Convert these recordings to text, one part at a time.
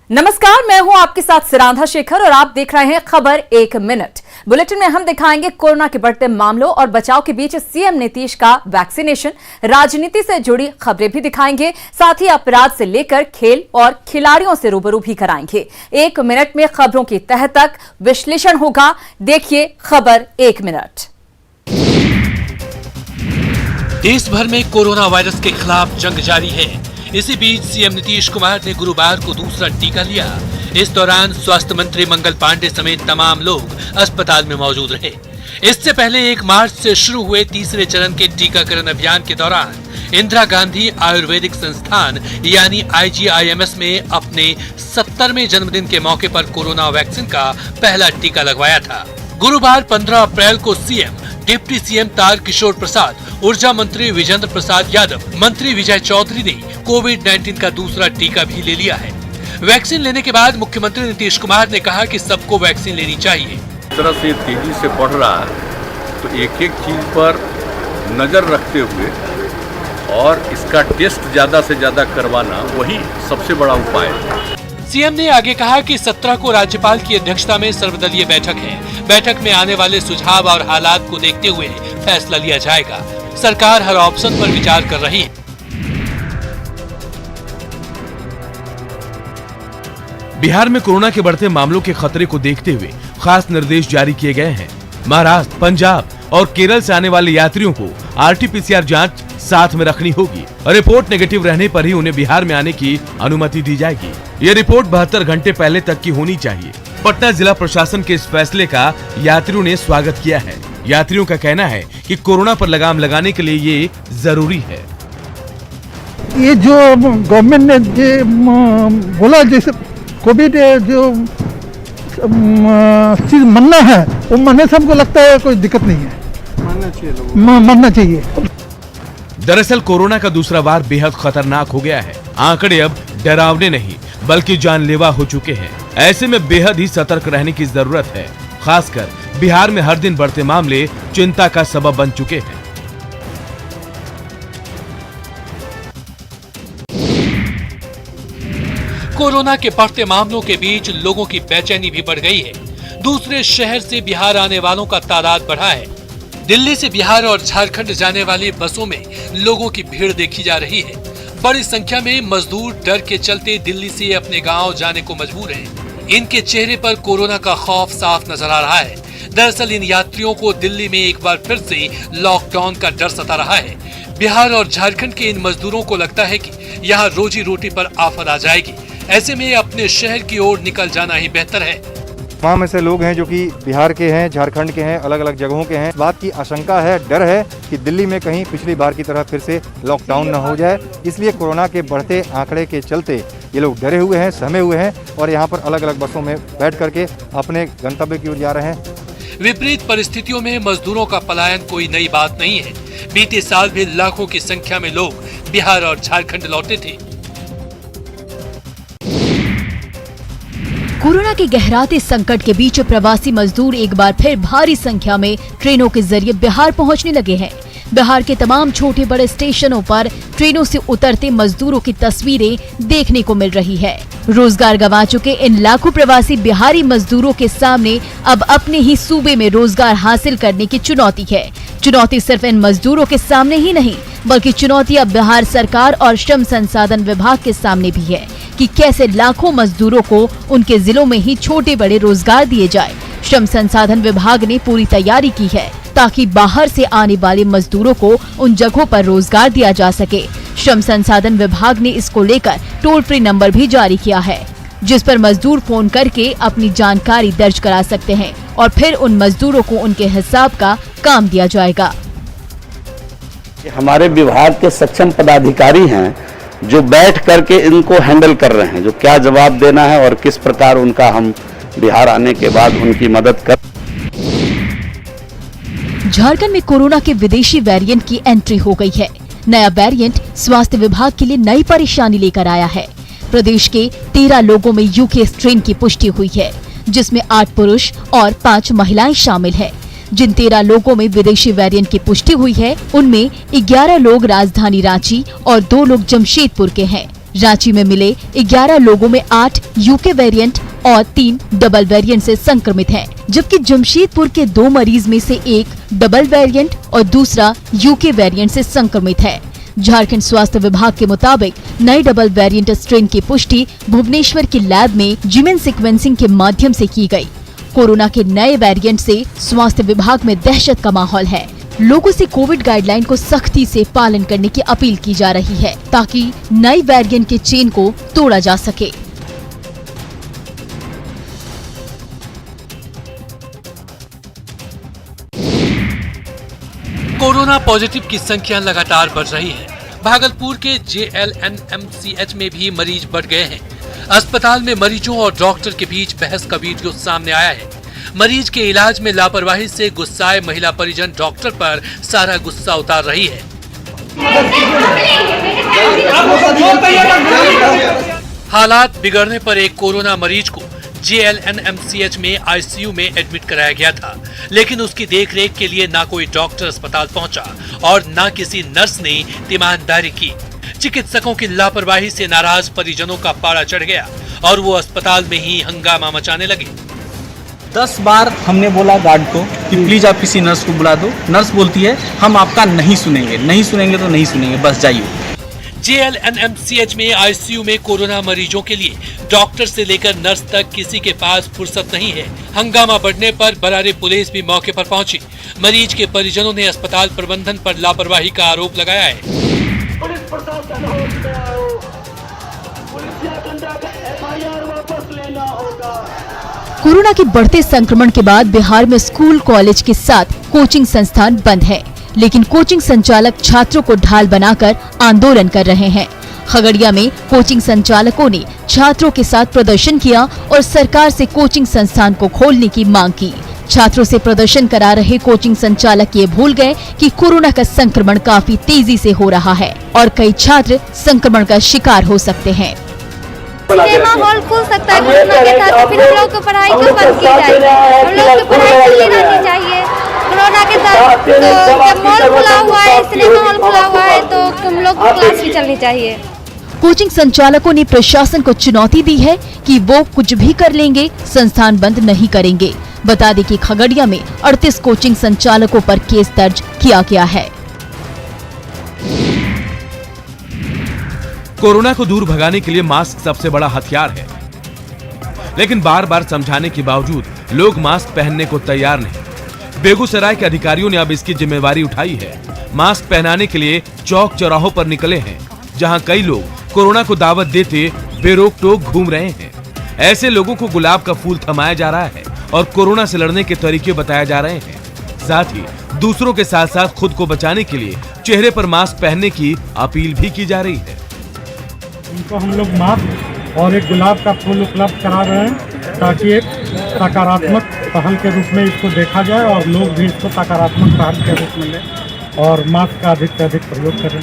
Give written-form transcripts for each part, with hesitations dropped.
नमस्कार, मैं हूं आपके साथ सिरांधा शेखर और आप देख रहे हैं खबर एक मिनट। बुलेटिन में हम दिखाएंगे कोरोना के बढ़ते मामलों और बचाव के बीच सीएम नीतीश का वैक्सीनेशन, राजनीति से जुड़ी खबरें भी दिखाएंगे, साथ ही अपराध से लेकर खेल और खिलाड़ियों से रूबरू भी कराएंगे। एक मिनट में खबरों की तह तक विश्लेषण होगा। देखिए खबर एक मिनट। देश भर में कोरोना वायरस के खिलाफ जंग जारी है। इसी बीच सीएम नीतीश कुमार ने गुरुवार को दूसरा टीका लिया। इस दौरान स्वास्थ्य मंत्री मंगल पांडे समेत तमाम लोग अस्पताल में मौजूद रहे। इससे पहले 1 मार्च से शुरू हुए तीसरे चरण के टीकाकरण अभियान के दौरान इंदिरा गांधी आयुर्वेदिक संस्थान यानी IGIMS में अपने 70वें जन्मदिन के मौके पर कोरोना वैक्सीन का पहला टीका लगवाया था। गुरुवार 15 अप्रैल को CM, deputy CM Tarkishore Prasad, ऊर्जा मंत्री विजेंद्र प्रसाद यादव, मंत्री विजय चौधरी ने कोविड-19 का दूसरा टीका भी ले लिया है। वैक्सीन लेने के बाद मुख्यमंत्री नीतीश कुमार ने कहा कि सबको वैक्सीन लेनी चाहिए। इस तरह से तेजी से बढ़ रहा है तो एक एक चीज पर नजर रखते हुए और इसका टेस्ट ज्यादा से ज्यादा करवाना वही सबसे बड़ा उपाय है। सीएम ने आगे कहा कि 17 को राज्यपाल की अध्यक्षता में सर्वदलीय बैठक है। बैठक में आने वाले सुझाव और हालात को देखते हुए फैसला लिया जाएगा। सरकार हर ऑप्शन पर विचार कर रही है। बिहार में कोरोना के बढ़ते मामलों के खतरे को देखते हुए खास निर्देश जारी किए गए हैं। महाराष्ट्र, पंजाब और केरल से आने वाले यात्रियों को RT-PCR जांच साथ में रखनी होगी और रिपोर्ट नेगेटिव रहने पर ही उन्हें बिहार में आने की अनुमति दी जाएगी। ये रिपोर्ट 72 घंटे पहले तक की होनी चाहिए। पटना जिला प्रशासन के इस फैसले का यात्रियों ने स्वागत किया है। यात्रियों का कहना है कि कोरोना पर लगाम लगाने के लिए ये जरूरी है। ये जो गवर्नमेंट ने ये बोला, जैसे कोविड जो चीज मानना है वो मानने से हमको लगता है कोई दिक्कत नहीं है। मानना चाहिए। दरअसल कोरोना का दूसरा वार बेहद खतरनाक हो गया है। आंकड़े अब डरावने नहीं बल्कि जानलेवा हो चुके हैं। ऐसे में बेहद ही सतर्क रहने की जरूरत है। खासकर बिहार में हर दिन बढ़ते मामले चिंता का सबब बन चुके हैं। कोरोना के बढ़ते मामलों के बीच लोगों की बेचैनी भी बढ़ गई है। दूसरे शहर से बिहार आने वालों का तादाद बढ़ा है। दिल्ली से बिहार और झारखंड जाने वाली बसों में लोगों की भीड़ देखी जा रही है। बड़ी संख्या में मजदूर डर के चलते दिल्ली से अपने गांव जाने को मजबूर हैं। इनके चेहरे पर कोरोना का खौफ साफ नजर आ रहा है। दरअसल इन यात्रियों को दिल्ली में एक बार फिर से लॉकडाउन का डर सता रहा है। बिहार और झारखंड के इन मजदूरों को लगता है कि यहाँ रोजी रोटी पर आफत आ जाएगी। ऐसे में अपने शहर की ओर निकल जाना ही बेहतर है। वहाँ में से लोग हैं जो कि बिहार के हैं, झारखंड के हैं, अलग अलग जगहों के हैं। इस बात की आशंका है, डर है कि दिल्ली में कहीं पिछली बार की तरह फिर से लॉकडाउन न हो जाए। इसलिए कोरोना के बढ़ते आंकड़े के चलते ये लोग डरे हुए हैं, सहमे हुए हैं और यहाँ पर अलग अलग बसों में बैठ करके अपने गंतव्य की ओर जा रहे हैं। विपरीत परिस्थितियों में मजदूरों का पलायन कोई नई बात नहीं है। बीते साल भी लाखों की संख्या में लोग बिहार और झारखंड लौटे थे। कोरोना के गहराते संकट के बीच प्रवासी मजदूर एक बार फिर भारी संख्या में ट्रेनों के जरिए बिहार पहुंचने लगे हैं। बिहार के तमाम छोटे बड़े स्टेशनों पर ट्रेनों से उतरते मजदूरों की तस्वीरें देखने को मिल रही है। रोजगार गंवा चुके इन लाखों प्रवासी बिहारी मजदूरों के सामने अब अपने ही सूबे में रोजगार हासिल करने की चुनौती है। चुनौती सिर्फ इन मजदूरों के सामने ही नहीं बल्कि चुनौती अब बिहार सरकार और श्रम संसाधन विभाग के सामने भी है कि कैसे लाखों मजदूरों को उनके जिलों में ही छोटे बड़े रोजगार दिए जाए। श्रम संसाधन विभाग ने पूरी तैयारी की है ताकि बाहर से आने वाले मजदूरों को उन जगहों पर रोजगार दिया जा सके। श्रम संसाधन विभाग ने इसको लेकर टोल फ्री नंबर भी जारी किया है, जिस पर मजदूर फोन करके अपनी जानकारी दर्ज करा सकते हैं और फिर उन मजदूरों को उनके हिसाब का काम दिया जाएगा। हमारे विभाग के सक्षम पदाधिकारी हैं जो बैठ करके इनको हैंडल कर रहे हैं, जो क्या जवाब देना है और किस प्रकार उनका हम बिहार आने के बाद उनकी मदद कर। झारखंड में कोरोना के विदेशी वेरिएंट की एंट्री हो गई है। नया वेरिएंट स्वास्थ्य विभाग के लिए नई परेशानी लेकर आया है। प्रदेश के 13 लोगों में यूके स्ट्रेन की पुष्टि हुई है, जिसमें 8 पुरुष और 5 महिलाएं शामिल है। जिन 13 लोगों में विदेशी वेरिएंट की पुष्टि हुई है, उनमें 11 लोग राजधानी रांची और 2 लोग जमशेदपुर के हैं। रांची में मिले 11 लोगों में 8 यूके वेरिएंट और 3 डबल वेरिएंट से संक्रमित हैं, जबकि जमशेदपुर के 2 मरीज में से एक डबल वेरिएंट और दूसरा यूके वेरिएंट से संक्रमित है। झारखंड स्वास्थ्य विभाग के मुताबिक नए डबल वेरिएंट स्ट्रेन की पुष्टि भुवनेश्वर की लैब में जीनोम सीक्वेंसिंग के माध्यम से की गई। कोरोना के नए वेरिएंट से स्वास्थ्य विभाग में दहशत का माहौल है। लोगों से कोविड गाइडलाइन को सख्ती से पालन करने की अपील की जा रही है ताकि नए वेरिएंट के चेन को तोड़ा जा सके। कोरोना पॉजिटिव की संख्या लगातार बढ़ रही है। भागलपुर के JLNMCH में भी मरीज बढ़ गए हैं। अस्पताल में मरीजों और डॉक्टर के बीच बहस का वीडियो सामने आया है। मरीज के इलाज में लापरवाही से गुस्साए महिला परिजन डॉक्टर पर सारा गुस्सा उतार रही है। हालात बिगड़ने पर एक कोरोना मरीज को JLNMCH में ICU में एडमिट कराया गया था, लेकिन उसकी देखरेख के लिए ना कोई डॉक्टर अस्पताल पहुंचा और ना किसी नर्स ने ईमानदारी की। चिकित्सकों की लापरवाही से नाराज परिजनों का पारा चढ़ गया और वो अस्पताल में ही हंगामा मचाने लगे। 10 बार हमने बोला गार्ड को कि प्लीज आप किसी नर्स को बुला दो। नर्स बोलती है हम आपका नहीं सुनेंगे तो नहीं सुनेंगे, बस जाइए। JLNMCH में ICU में कोरोना मरीजों के लिए डॉक्टर से लेकर नर्स तक किसी के पास फुर्सत नहीं है। हंगामा बढ़ने पर बरारी पुलिस भी मौके पर पहुंची। मरीज के परिजनों ने अस्पताल प्रबंधन पर लापरवाही का आरोप लगाया है। पुलिस प्रशासन हो गया हो, पुलिस या गंदा का FIR वापस लेना होगा। कोरोना के बढ़ते संक्रमण के बाद बिहार में स्कूल कॉलेज के साथ कोचिंग संस्थान बंद है, लेकिन कोचिंग संचालक छात्रों को ढाल बनाकर आंदोलन कर रहे हैं। खगड़िया में कोचिंग संचालकों ने छात्रों के साथ प्रदर्शन किया और सरकार से कोचिंग संस्थान को खोलने की मांग की। छात्रों से प्रदर्शन करा रहे कोचिंग संचालक ये भूल गए कि कोरोना का संक्रमण काफी तेजी से हो रहा है और कई छात्र संक्रमण का शिकार हो सकते हैं। सिनेमा हॉल खुल सकता है कोरोना के साथ, तो फिर हम लोग को पढ़ाई क्यों बंद की जाएगी? हम लोग को पढ़ाई चलनी रहनी चाहिए। कोरोना के साथ तो जब मॉल खुला हुआ है, सिनेमा हॉल खुला हुआ है, तो हम लोग को क्लास भी चलनी चाहिए। कोचिंग संचालकों ने प्रशासन को चुनौती दी है कि वो कुछ भी कर लेंगे, संस्थान बंद नहीं करेंगे। बता दें कि खगड़िया में 38 कोचिंग संचालकों पर केस दर्ज किया गया है। कोरोना को दूर भगाने के लिए मास्क सबसे बड़ा हथियार है, लेकिन बार बार समझाने के बावजूद लोग मास्क पहनने को तैयार नहीं। बेगूसराय के अधिकारियों ने अब इसकी जिम्मेवारी उठाई है। मास्क पहनाने के लिए चौक चौराहों पर निकले हैं, जहां कई लोग कोरोना को दावत देते बेरोक टोक घूम रहे हैं। ऐसे लोगों को गुलाब का फूल थमाया जा रहा है और कोरोना से लड़ने के तरीके बताए जा रहे हैं। साथ ही दूसरों के साथ साथ खुद को बचाने के लिए चेहरे पर मास्क पहनने की अपील भी की जा रही है। उनको हम लोग मास्क और एक गुलाब का फूल उपलब्ध करा रहे हैं ताकि एक सकारात्मक पहल के रूप में इसको देखा जाए और लोग भी इसको सकारात्मक पहल के रूप में लें और मास्क का अधिक से अधिक प्रयोग करें।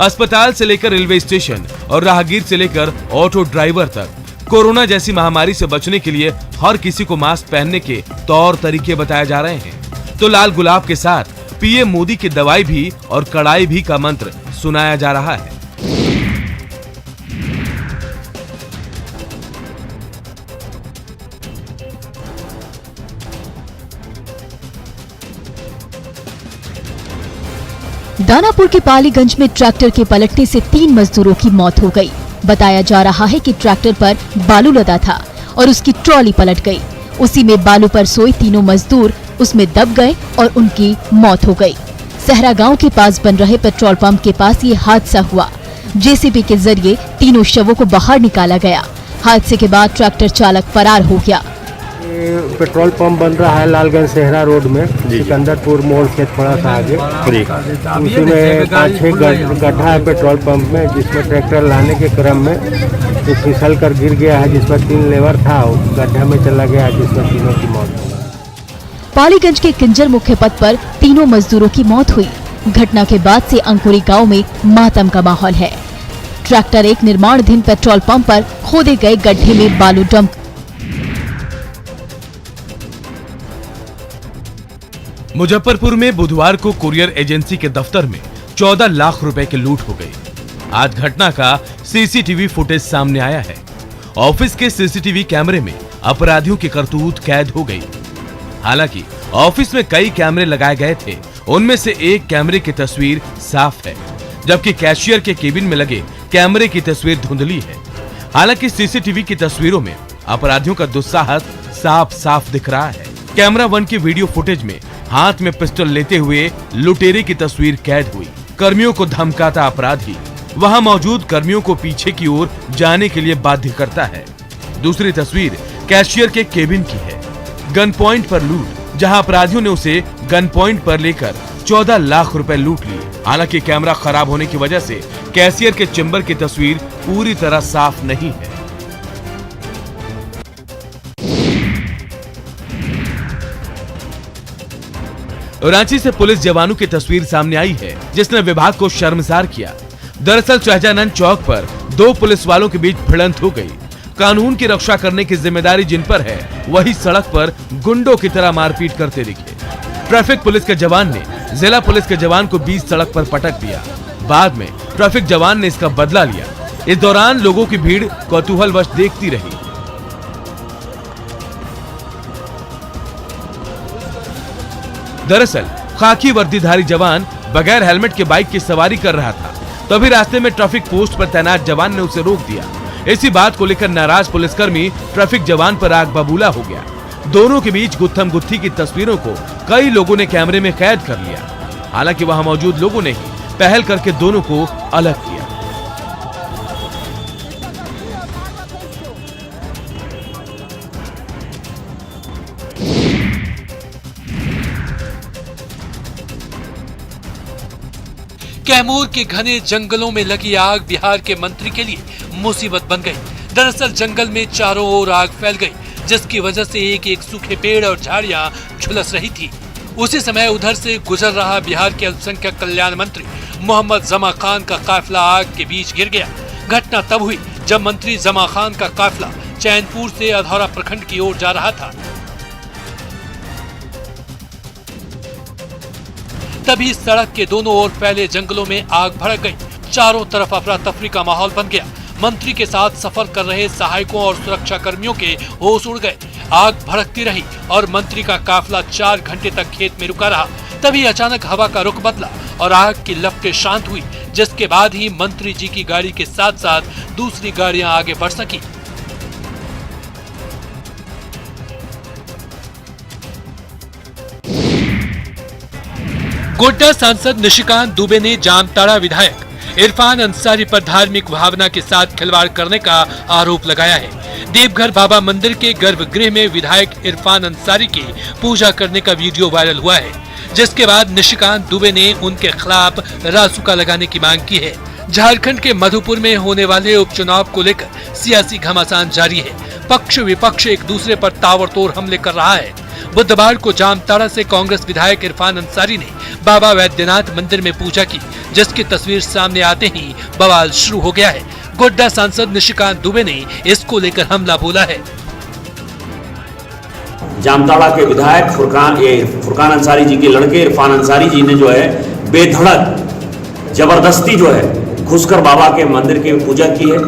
अस्पताल से लेकर रेलवे स्टेशन और राहगीर से लेकर ऑटो ड्राइवर तक कोरोना जैसी महामारी से बचने के लिए हर किसी को मास्क पहनने के तौर तरीके बताए जा रहे हैं। तो लाल गुलाब के साथ पीएम मोदी की दवाई भी और कड़ाई भी का मंत्र सुनाया जा रहा है। दानापुर के पालीगंज में ट्रैक्टर के पलटने से 3 मजदूरों की मौत हो गई। बताया जा रहा है कि ट्रैक्टर पर बालू लदा था और उसकी ट्रॉली पलट गई। उसी में बालू पर सोए तीनों मजदूर उसमें दब गए और उनकी मौत हो गई। सहरा गांव के पास बन रहे पेट्रोल पंप के पास ये हादसा हुआ। जेसीबी के जरिए तीनों शवों को बाहर निकाला गया। हादसे के बाद ट्रैक्टर चालक फरार हो गया। पेट्रोल पंप बन रहा है लालगंज सहरा रोड में, सिकंदरपुर मोड़ से थोड़ा सा आगे। उसी में 5-6 गड्ढा है पेट्रोल पंप में, जिसमें ट्रैक्टर लाने के क्रम में तो फिसल कर गिर गया है, जिसमें 3 लेबर था, गड्ढा में चला गया, जिसमें तीनों की मौत। पालीगंज के किंजर मुख्य पथ पर तीनों मजदूरों की मौत हुई। घटना के बाद से अंकुरी गांव में मातम का माहौल है। ट्रैक्टर एक निर्माणाधीन पेट्रोल पंप पर खोदे गए गड्ढे में बालू डंप। मुजफ्फरपुर में बुधवार को कुरियर एजेंसी के दफ्तर में 14 लाख रुपए की लूट हो गई। आज घटना का सीसीटीवी फुटेज सामने आया है। ऑफिस के सीसीटीवी कैमरे में अपराधियों की करतूत कैद हो गई। हालांकि ऑफिस में कई कैमरे लगाए गए थे, उनमें से एक कैमरे की तस्वीर साफ है, जबकि कैशियर के केबिन में लगे कैमरे की तस्वीर धुंधली है। हालांकि सीसीटीवी की तस्वीरों में अपराधियों का दुस्साहस साफ साफ दिख रहा है। कैमरा 1 की वीडियो फुटेज में हाथ में पिस्टल लेते हुए लुटेरे की तस्वीर कैद हुई। कर्मियों को धमकाता अपराधी वहां मौजूद कर्मियों को पीछे की ओर जाने के लिए बाध्य करता है। दूसरी तस्वीर कैशियर के केबिन की है। गन पॉइंट पर लूट, जहां अपराधियों ने उसे गन पॉइंट पर लेकर 14 लाख रुपए लूट लिए। हालांकि कैमरा खराब होने की वजह से कैशियर के चेंबर की तस्वीर पूरी तरह साफ नहीं है। रांची से पुलिस जवानों की तस्वीर सामने आई है, जिसने विभाग को शर्मसार किया। दरअसल शाहजहानंद चौक पर 2 पुलिस वालों के बीच भिड़ंत हो गई। कानून की रक्षा करने की जिम्मेदारी जिन पर है, वही सड़क पर गुंडों की तरह मारपीट करते दिखे। ट्रैफिक पुलिस के जवान ने जिला पुलिस के जवान को बीच सड़क पर पटक दिया। बाद में ट्रैफिक जवान ने इसका बदला लिया। इस दौरान लोगों की भीड़ कौतूहलवश देखती रही। दरअसल खाकी वर्दीधारी जवान बगैर हेलमेट के बाइक की सवारी कर रहा था, तभी रास्ते में ट्रैफिक पोस्ट पर तैनात जवान ने उसे रोक दिया। इसी बात को लेकर नाराज पुलिसकर्मी ट्रैफिक जवान पर आग बबूला हो गया। दोनों के बीच गुत्थम गुत्थी की तस्वीरों को कई लोगों ने कैमरे में कैद कर लिया। हालांकि वहां मौजूद लोगों ने ही पहल करके दोनों को अलग किया। कैमूर के घने जंगलों में लगी आग बिहार के मंत्री के लिए मुसीबत बन गई। दरअसल जंगल में चारों ओर आग फैल गई, जिसकी वजह से एक एक सूखे पेड़ और झाड़ियां झुलस रही थी। उसी समय उधर से गुजर रहा बिहार के अल्पसंख्यक कल्याण मंत्री मोहम्मद जमा खान का काफिला आग के बीच गिर गया। घटना तब हुई जब मंत्री जमा खान का काफिला चैनपुर से अधौरा प्रखंड की ओर जा रहा था। तभी सड़क के दोनों ओर फैले जंगलों में आग भड़क गई। चारों तरफ अफरा तफरी का माहौल बन गया। मंत्री के साथ सफर कर रहे सहायकों और सुरक्षा कर्मियों के होश उड़ गए। आग भड़कती रही और मंत्री का काफिला 4 घंटे तक खेत में रुका रहा। तभी अचानक हवा का रुख बदला और आग की लपटें शांत हुई, जिसके बाद ही मंत्री जी की गाड़ी के साथ साथ दूसरी गाड़ियां आगे बढ़ सकी। गोड्डा सांसद निशिकांत दुबे ने जामताड़ा विधायक इरफान अंसारी पर धार्मिक भावना के साथ खिलवाड़ करने का आरोप लगाया है। देवघर बाबा मंदिर के गर्भगृह में विधायक इरफान अंसारी की पूजा करने का वीडियो वायरल हुआ है, जिसके बाद निशिकांत दुबे ने उनके खिलाफ रासुका लगाने की मांग की है। झारखंड के मधुपुर में होने वाले उपचुनाव को लेकर सियासी घमासान जारी है। पक्ष विपक्ष एक दूसरे पर ताबड़तोड़ हमले कर रहा है। बुधवार को जामताड़ा से कांग्रेस विधायक इरफान अंसारी ने बाबा वैद्यनाथ मंदिर में पूजा की, जिसकी तस्वीर सामने आते ही बवाल शुरू हो गया है। गोड्डा सांसद निशिकांत दुबे ने इसको लेकर हमला बोला है। जामताड़ा के विधायक फुरकान अंसारी जी के लड़के इरफान अंसारी जी ने जो है बेधड़क जबरदस्ती जो है घुसकर बाबा के मंदिर की पूजा की है,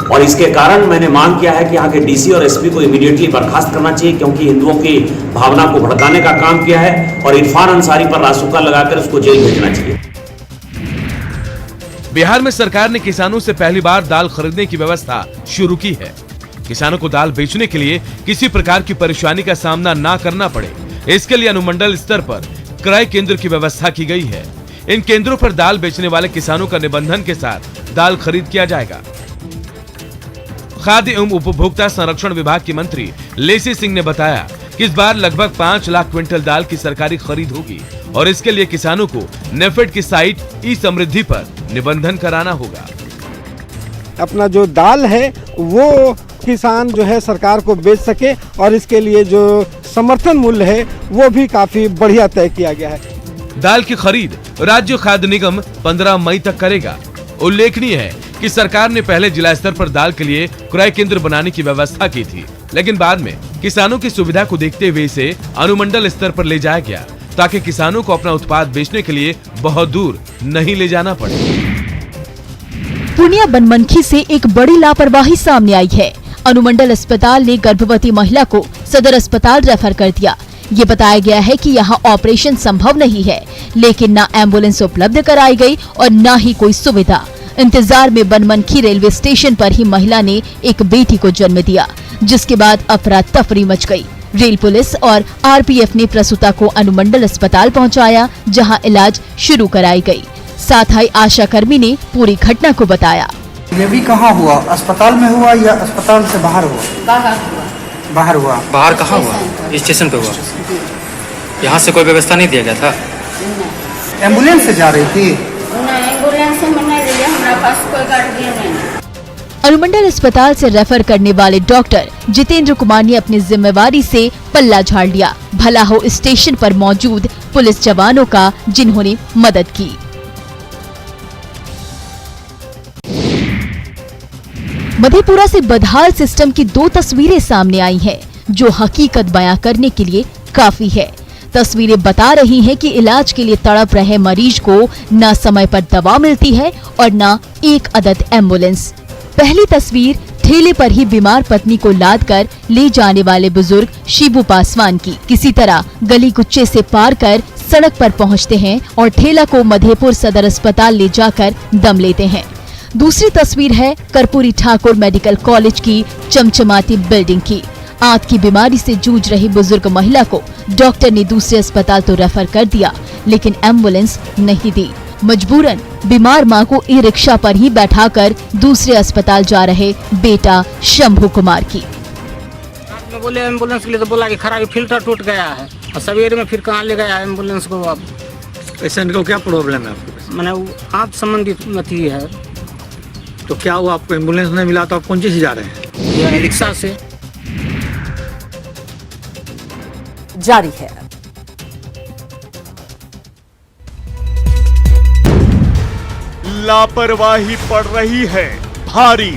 और इसके कारण मैंने मांग किया है कि यहाँ के डीसी और एसपी को इमीडिएटली बर्खास्त करना चाहिए, क्योंकि हिंदुओं की भावना को भड़काने का काम किया है, और इरफान अंसारी पर रासुका लगाकर उसको जेल भेजना चाहिए। बिहार में सरकार ने किसानों से पहली बार दाल खरीदने की व्यवस्था शुरू की है। किसानों को दाल बेचने के लिए किसी प्रकार की परेशानी का सामना ना करना पड़े, इसके लिए अनुमंडल स्तर पर क्रय केंद्र की व्यवस्था की गई है। इन केंद्रों पर दाल बेचने वाले किसानों का निबंधन के साथ दाल खरीद किया जाएगा। खाद्य एवं उपभोक्ता संरक्षण विभाग की मंत्री लेसी सिंह ने बताया कि इस बार लगभग 5 लाख क्विंटल दाल की सरकारी खरीद होगी, और इसके लिए किसानों को नेफेड की साइट ई समृद्धि पर निबंधन कराना होगा। अपना जो दाल है वो किसान जो है सरकार को बेच सके, और इसके लिए जो समर्थन मूल्य है वो भी काफी बढ़िया तय किया गया है। दाल की खरीद राज्य खाद्य निगम 15 मई तक करेगा। उल्लेखनीय है कि सरकार ने पहले जिला स्तर पर दाल के लिए क्रय केंद्र बनाने की व्यवस्था की थी, लेकिन बाद में किसानों की सुविधा को देखते हुए इसे अनुमंडल स्तर पर ले जाया गया, ताकि किसानों को अपना उत्पाद बेचने के लिए बहुत दूर नहीं ले जाना पड़े। पूर्णिया बनमनखी से एक बड़ी लापरवाही सामने आई है। अनुमंडल अस्पताल ने गर्भवती महिला को सदर अस्पताल रेफर कर दिया। ये बताया गया है कि यहाँ ऑपरेशन संभव नहीं है, लेकिन न एम्बुलेंस उपलब्ध कराई गई और न ही कोई सुविधा। इंतजार में बनमनखी रेलवे स्टेशन पर ही महिला ने एक बेटी को जन्म दिया, जिसके बाद अफरा तफरी मच गई। रेल पुलिस और आरपीएफ ने प्रसूता को अनुमंडल अस्पताल पहुंचाया, जहां इलाज शुरू कराई गई। साथ ही आशा कर्मी ने पूरी घटना को बताया। ये भी कहाँ हुआ? अस्पताल में हुआ या अस्पताल से बाहर हुआ? बाहर हुआ। बाहर कहाँ हुआ? स्टेशन पे हुआ। यहाँ से कोई व्यवस्था नहीं दिया गया था? एम्बुलेंस से जा रही थी? एम्बुलेंस में नहीं दिया, हमारे पास कोई गाड़ी नहीं। अनुमंडल अस्पताल से रेफर करने वाले डॉक्टर जितेंद्र कुमार ने अपनी जिम्मेवारी से पल्ला झाड़ लिया। भला हो स्टेशन पर मौजूद पुलिस जवानों का, जिन्होंने मदद की। मधेपुरा से बदहाल सिस्टम की 2 तस्वीरें सामने आई हैं, जो हकीकत बयां करने के लिए काफी है। तस्वीरें बता रही हैं कि इलाज के लिए तड़प रहे मरीज को न समय पर दवा मिलती है और न एक अदद एम्बुलेंस। पहली तस्वीर ठेले पर ही बीमार पत्नी को लाद कर ले जाने वाले बुजुर्ग शिबू पासवान की। किसी तरह गली कुच्चे से पार कर सड़क पर पहुंचते हैं और ठेला को मधेपुर सदर अस्पताल ले जाकर दम लेते हैं। दूसरी तस्वीर है कर्पूरी ठाकुर मेडिकल कॉलेज की चमचमाती बिल्डिंग की। आंत की बीमारी से जूझ रही बुजुर्ग महिला को डॉक्टर ने दूसरे अस्पताल तो रेफर कर दिया, लेकिन एम्बुलेंस नहीं दी। मजबूरन बीमार मां को ई रिक्शा पर ही बैठाकर दूसरे अस्पताल जा रहे बेटा शंभू कुमार की। में बोले एम्बुलेंस के लिए, तो बोला कि खराबी फिल्टर टूट गया है, और सवेरे में फिर कहाँ ले गया एम्बुलेंस को। अब पेशेंट को क्या प्रॉब्लम है आपको? मैंने हाथ संबंधित मती है। तो क्या हुआ, आपको एम्बुलेंस नहीं मिला तो आप कौन सी से जा रहे हैं? रिक्शा से। जारी है। लापरवाही पड़ रही है भारी।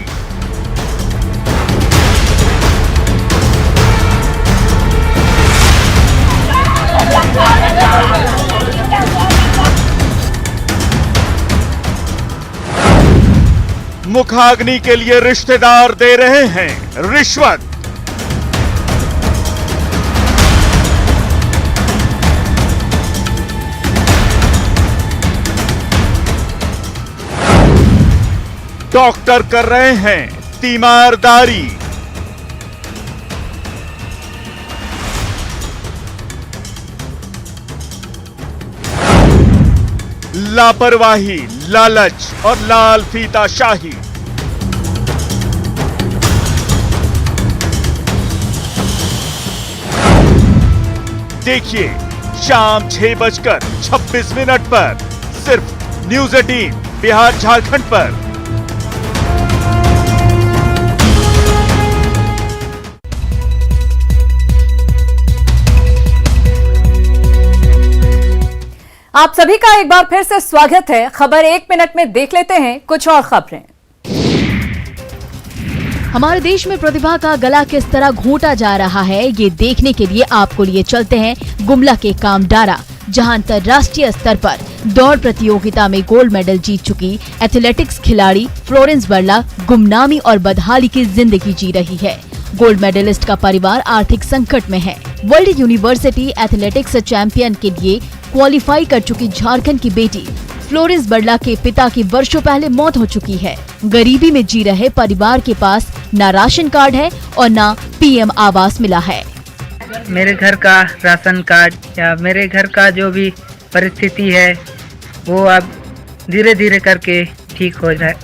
मुखाग्नि के लिए रिश्तेदार दे रहे हैं रिश्वत। डॉक्टर कर रहे हैं तीमारदारी। लापरवाही, लालच और लाल फीता शाही। देखिए शाम 6:26 पर सिर्फ न्यूज 18 बिहार झारखंड पर। आप सभी का एक बार फिर से स्वागत है। खबर 1 मिनट में देख लेते हैं कुछ और खबरें। हमारे देश में प्रतिभा का गला किस तरह घोंटा जा रहा है, ये देखने के लिए आपको लिए चलते हैं गुमला के कामडारा, जहां अंतर्राष्ट्रीय स्तर पर दौड़ प्रतियोगिता में गोल्ड मेडल जीत चुकी एथलेटिक्स खिलाड़ी फ्लोरेंस बरला गुमनामी और बदहाली की जिंदगी जी रही है। गोल्ड मेडलिस्ट का परिवार आर्थिक संकट में है। वर्ल्ड यूनिवर्सिटी एथलेटिक्स चैंपियन के लिए क्वालिफाई कर चुकी झारखंड की बेटी फ्लोरेंस बरला के पिता की वर्षों पहले मौत हो चुकी है। गरीबी में जी रहे परिवार के पास न राशन कार्ड है और न पीएम आवास मिला है। मेरे घर का राशन कार्ड या मेरे घर का जो भी परिस्थिति है वो अब धीरे धीरे करके ठीक हो जाए।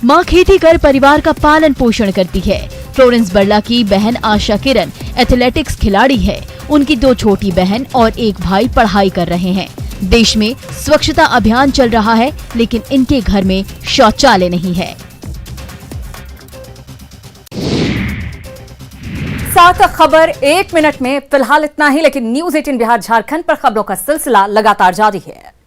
माँ खेती कर परिवार का पालन पोषण करती है। फ्लोरेंस बरला की बहन आशा किरण एथलेटिक्स खिलाड़ी है। उनकी 2 छोटी बहन और एक भाई पढ़ाई कर रहे हैं। देश में स्वच्छता अभियान चल रहा है, लेकिन इनके घर में शौचालय नहीं है। साथ खबर 1 मिनट में फिलहाल इतना ही, लेकिन न्यूज 18 बिहार झारखंड पर खबरों का सिलसिला लगातार जारी है।